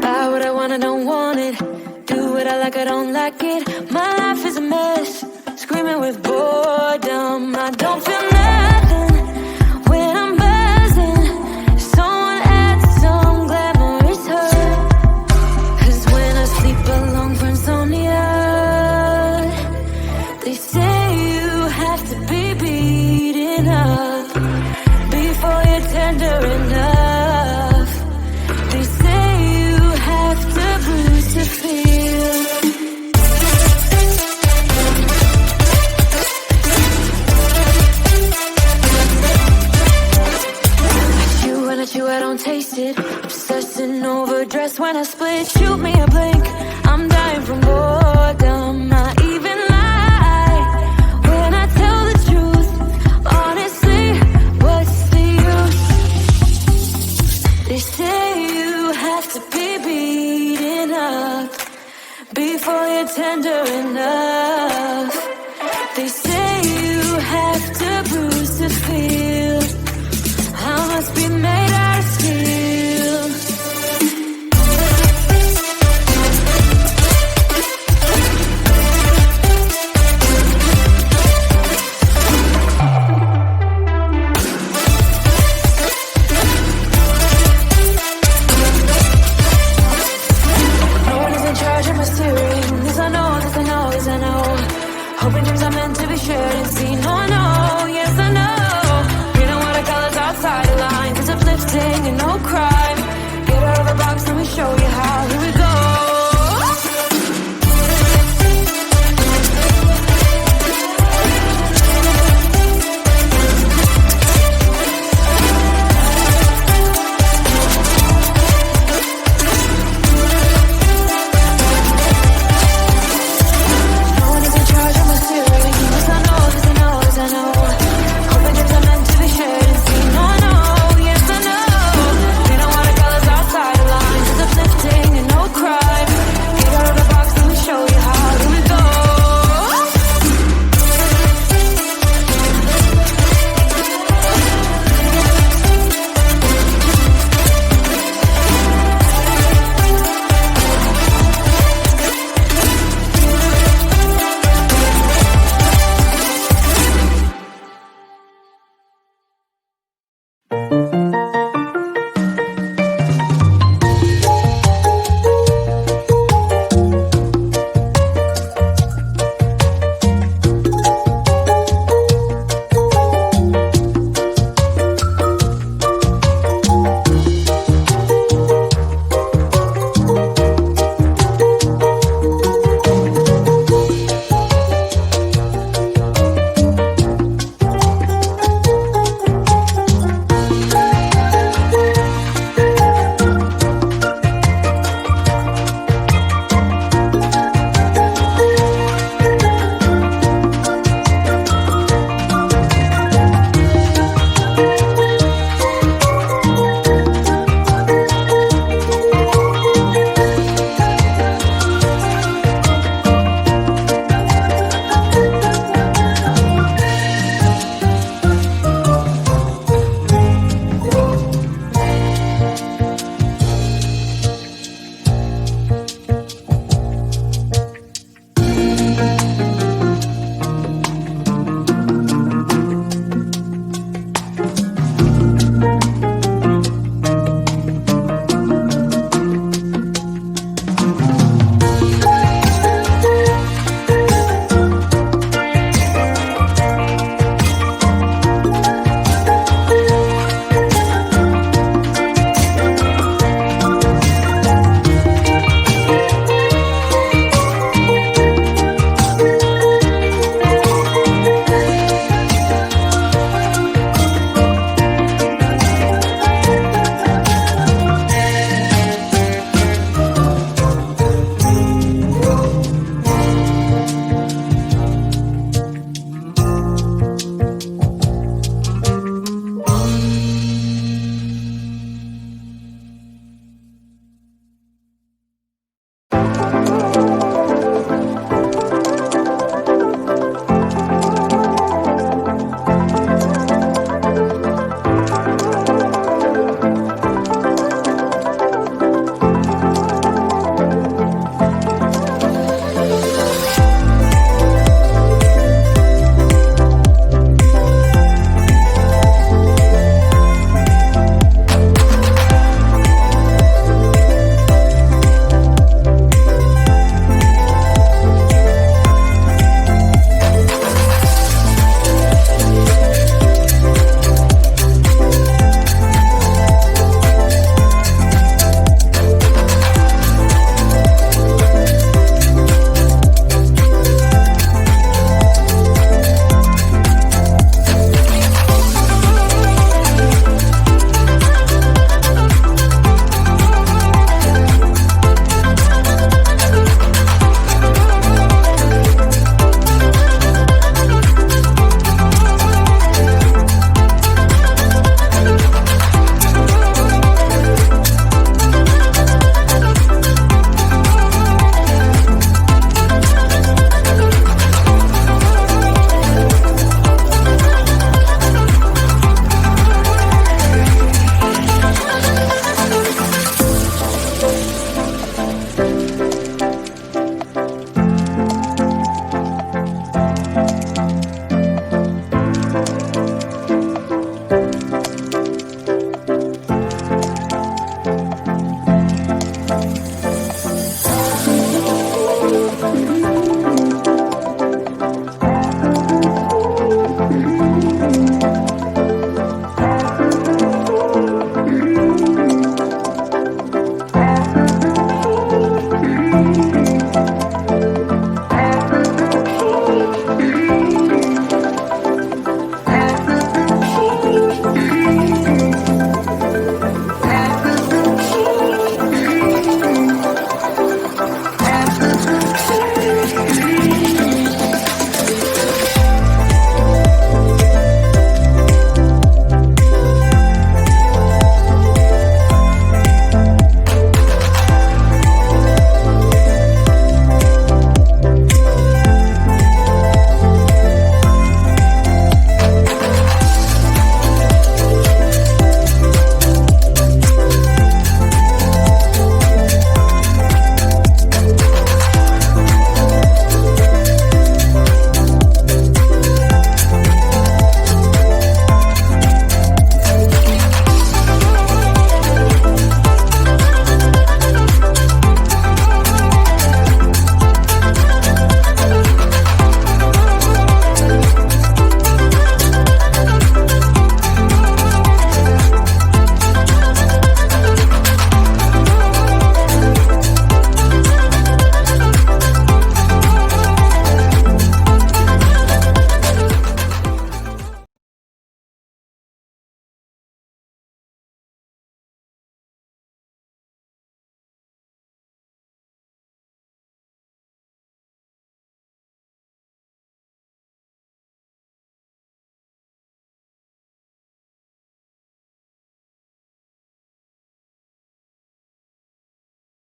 Buy what I want, I don't want it. Do what I like, I don't like it. My life is a mess, screaming with boredom. I don't feel nothing when I'm buzzing. Someone add some glamorous hurt. 'Cause when I sleep alone for insomnia, they say you have to be beaten up before you're tender enough. They say you have to bruise to feel. I don't taste it. Obsessing over dress when I split. Shoot me a blink, I'm dying from boredom. I even lie when I tell the truth. Honestly, what's the use? They say you have to be beaten up before you're tender enough. They say